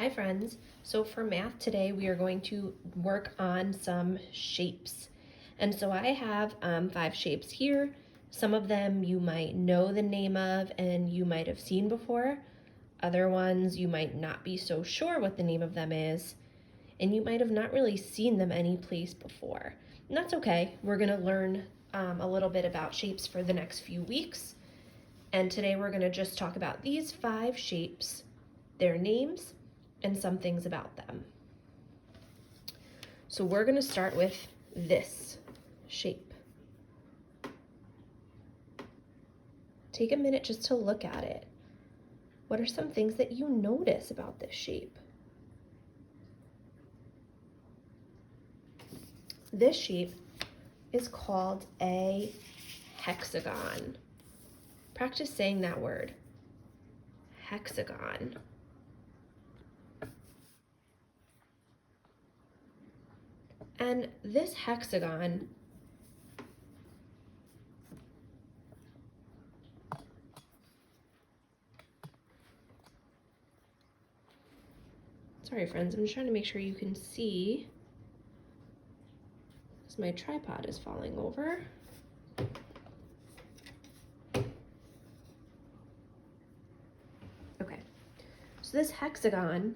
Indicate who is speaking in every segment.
Speaker 1: Hi friends. So for math today we are going to work on some shapes. And so I have 5 shapes here. Some of them you might know the name of and you might have seen before. Other ones you might not be so sure what the name of them is. And you might have not really seen them any place before. And that's okay. We're going to learn a little bit about shapes for the next few weeks. And today we're going to just talk about these 5 shapes, their names, and some things about them. So we're going to start with this shape. Take a minute just to look at it. What are some things that you notice about this shape? This shape is called a hexagon. Practice saying that word. Hexagon. And this hexagon sorry friends, I'm just trying to make sure you can see as my tripod is falling over. Okay, so this hexagon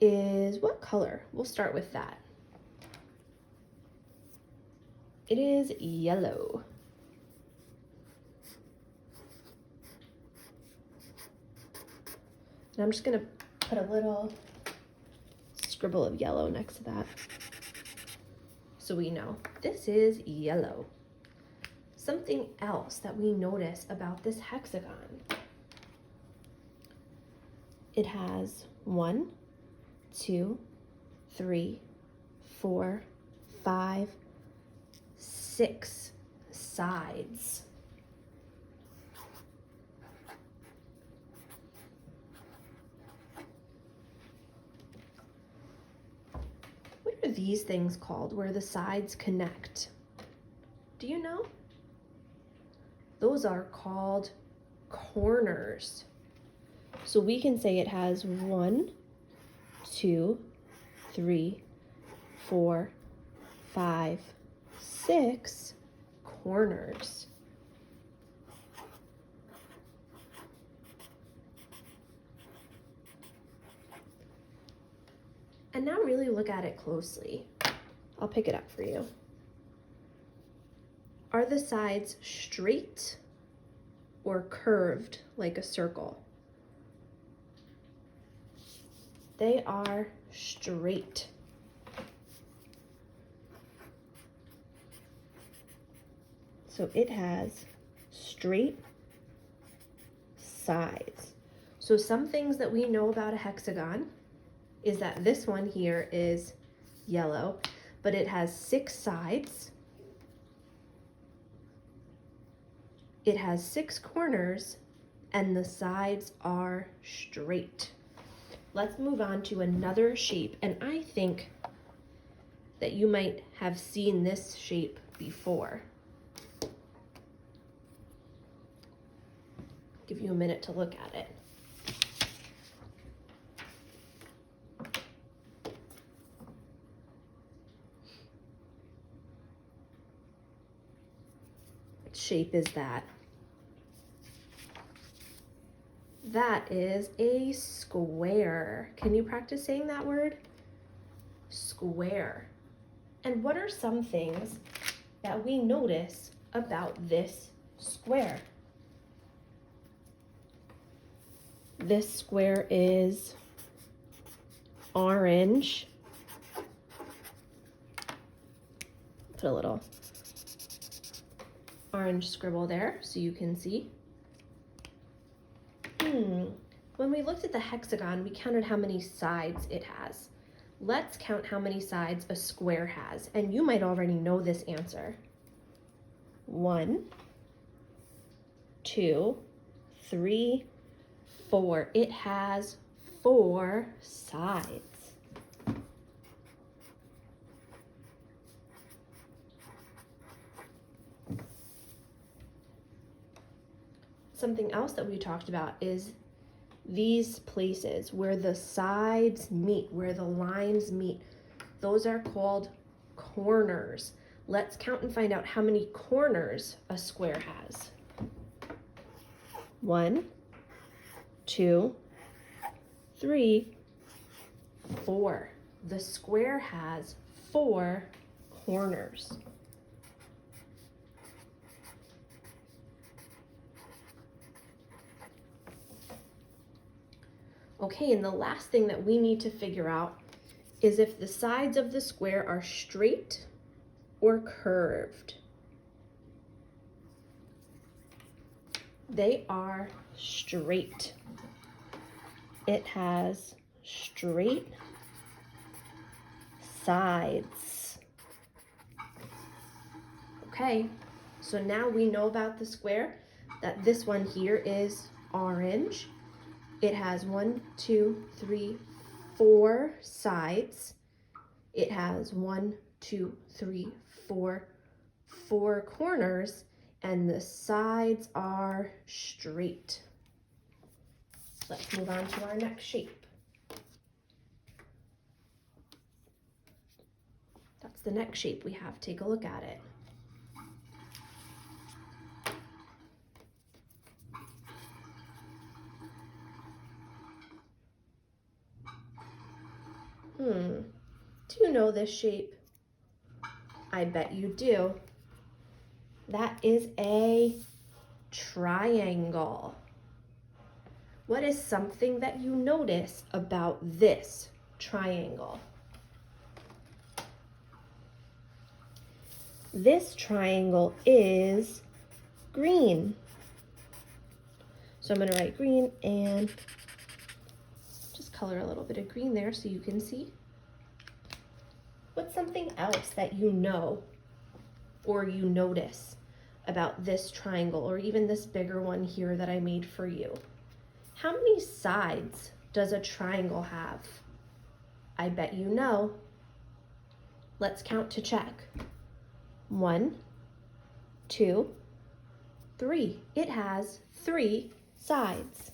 Speaker 1: is what color? We'll start with that. It is yellow. And I'm just gonna put a little scribble of yellow next to that so we know this is yellow. Something else that we notice about this hexagon. It has 1, 2, 3, 4, 5, 6 sides. What are these things called where the sides connect? Do you know? Those are called corners. So we can say it has 1, 2, 3, 4, 5, 6 corners. And now really look at it closely. I'll pick it up for you. Are the sides straight or curved like a circle? They are straight. So it has straight sides. So some things that we know about a hexagon is that this one here is yellow, but it has 6 sides. It has 6 corners, and the sides are straight. Let's move on to another shape, and I think that you might have seen this shape before. Give you a minute to look at it. What shape is that? That is a square. Can you practice saying that word? Square. And what are some things that we notice about this square? This square is orange. Put a little orange scribble there so you can see. When we looked at the hexagon, we counted how many sides it has. Let's count how many sides a square has, and you might already know this answer. 1, 2, 3, 4. It has 4 sides. Something else that we talked about is these places where the sides meet, where the lines meet, those are called corners. Let's count and find out how many corners a square has. 1, 2, 3, 4. The square has 4 corners. Okay, and the last thing that we need to figure out is if the sides of the square are straight or curved. They are straight. It has straight sides. Okay, so now we know about the square, that this one here is orange. It has 1, 2, 3, 4 sides. It has 1, 2, 3, 4 corners, and the sides are straight. Let's move on to our next shape. That's the next shape we have. Take a look at it. Do you know this shape? I bet you do. That is a triangle. What is something that you notice about this triangle? This triangle is green. So I'm going to write green and just color a little bit of green there so you can see. What's something else that you know or you notice about this triangle, or even this bigger one here that I made for you? How many sides does a triangle have? I bet you know. Let's count to check. 1, 2, 3. It has 3 sides.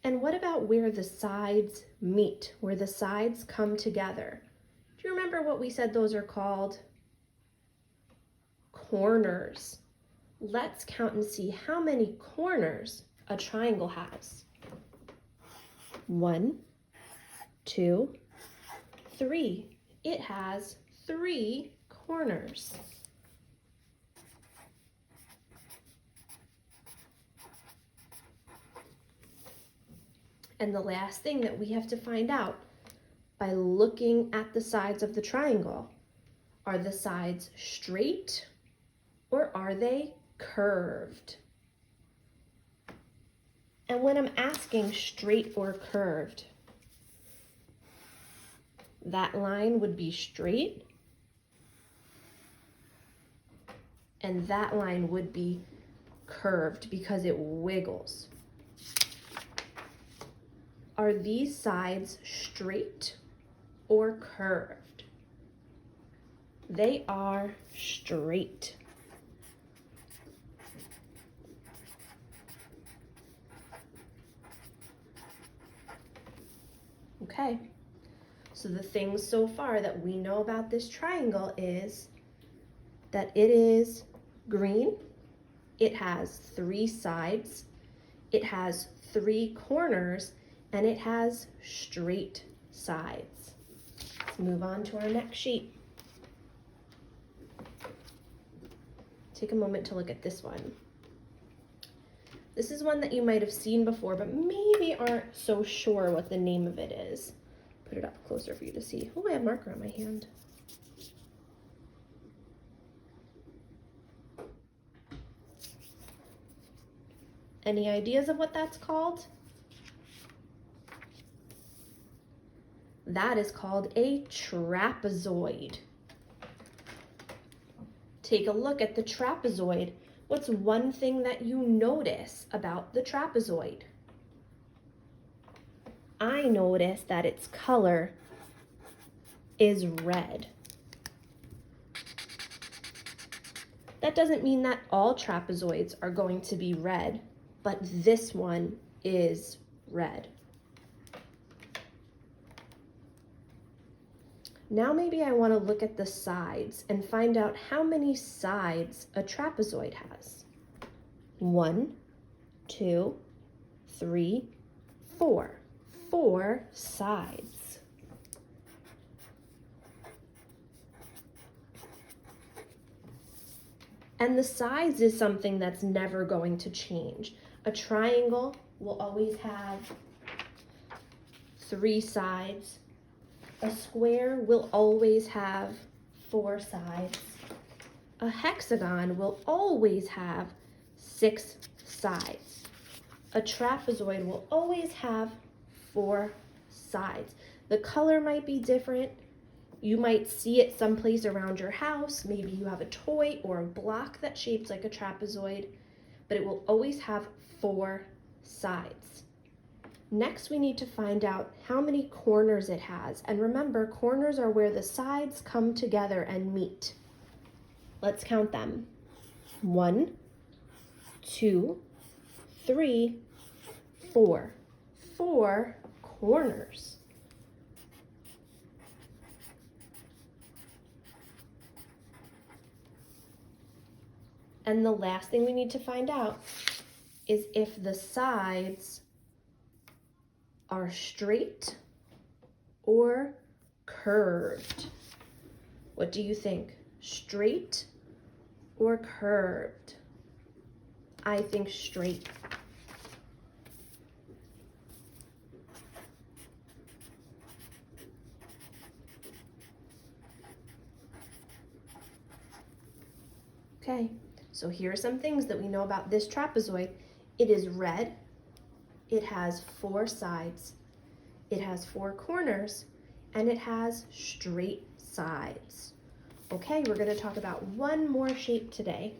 Speaker 1: And what about where the sides meet, where the sides come together? Do you remember what we said those are called? Corners. Let's count and see how many corners a triangle has. 1, 2, 3. It has 3 corners. And the last thing that we have to find out by looking at the sides of the triangle, are the sides straight or are they curved? And when I'm asking straight or curved, that line would be straight and that line would be curved because it wiggles. Are these sides straight or curved? They are straight. Okay, so the things so far that we know about this triangle is that it is green, it has 3 sides, it has 3 corners, and it has straight sides. Let's move on to our next sheet. Take a moment to look at this one. This is one that you might have seen before, but maybe aren't so sure what the name of it is. Put it up closer for you to see. Oh, I have marker on my hand. Any ideas of what that's called? That is called a trapezoid. Take a look at the trapezoid. What's one thing that you notice about the trapezoid? I notice that its color is red. That doesn't mean that all trapezoids are going to be red, but this one is red. Now maybe I want to look at the sides and find out how many sides a trapezoid has. 1, 2, 3, 4. 4 sides. And the size is something that's never going to change. A triangle will always have 3 sides. A square will always have 4 sides. A hexagon will always have 6 sides. A trapezoid will always have 4 sides. The color might be different. You might see it someplace around your house. Maybe you have a toy or a block that's shaped like a trapezoid, but it will always have 4 sides. Next, we need to find out how many corners it has. And remember, corners are where the sides come together and meet. Let's count them. 1, 2, 3, 4. 4 corners. And the last thing we need to find out is if the sides are straight or curved. What do you think? Straight or curved? I think straight. Okay, so here are some things that we know about this trapezoid. It is red. It has 4 sides. It has 4 corners, and it has straight sides. Okay, we're going to talk about one more shape today.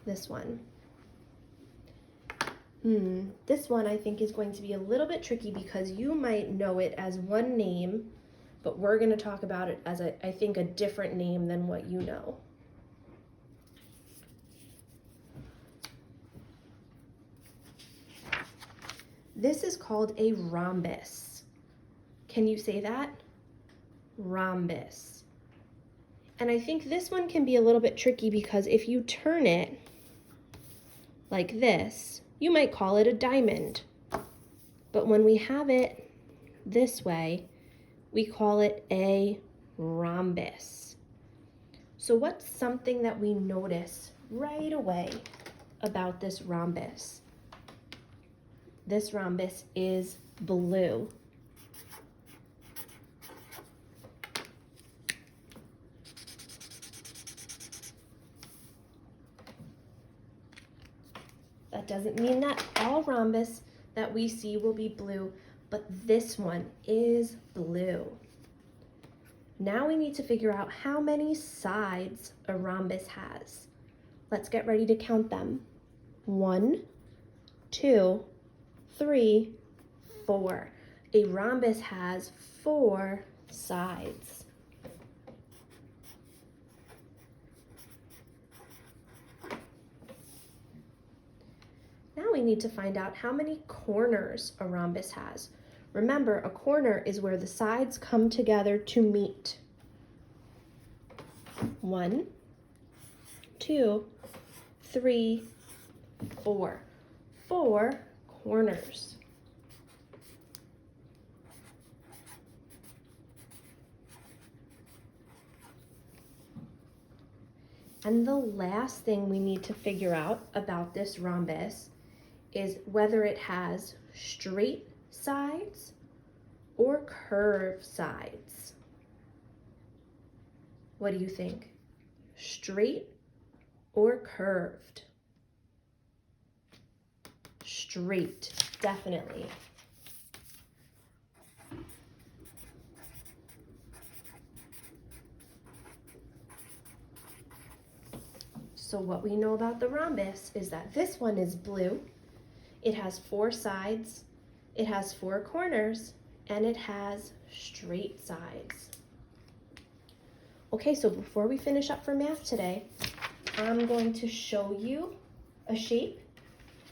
Speaker 1: This one. This one I think is going to be a little bit tricky because you might know it as one name, but we're going to talk about it as, I think, a different name than what you know. This is called a rhombus. Can you say that? Rhombus. And I think this one can be a little bit tricky because if you turn it like this, you might call it a diamond. But when we have it this way, we call it a rhombus. So what's something that we notice right away about this rhombus? This rhombus is blue. That doesn't mean that all rhombus that we see will be blue, but this one is blue. Now we need to figure out how many sides a rhombus has. Let's get ready to count them. 1, 2, 3, 4. A rhombus has 4 sides. Now we need to find out how many corners a rhombus has. Remember, a corner is where the sides come together to meet. 1, 2, 3, 4. 4 corners. And the last thing we need to figure out about this rhombus is whether it has straight sides or curved sides. What do you think? Straight or curved? Straight, definitely. So what we know about the rhombus is that this one is blue. It has 4 sides, it has 4 corners, and it has straight sides. Okay, so before we finish up for math today, I'm going to show you a shape,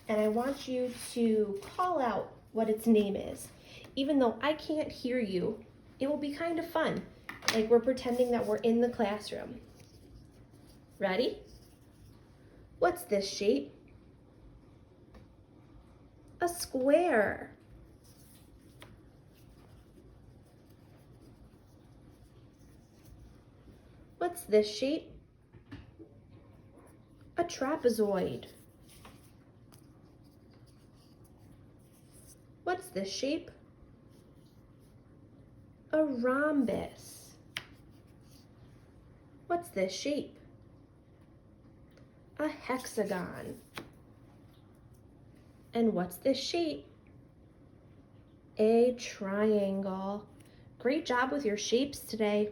Speaker 1: and I want you to call out what its name is. Even though I can't hear you, it will be kind of fun, like we're pretending that we're in the classroom. Ready? What's this shape? A square. What's this shape? A trapezoid. What's this shape? A rhombus. What's this shape? A hexagon. And what's this shape? A triangle. Great job with your shapes today.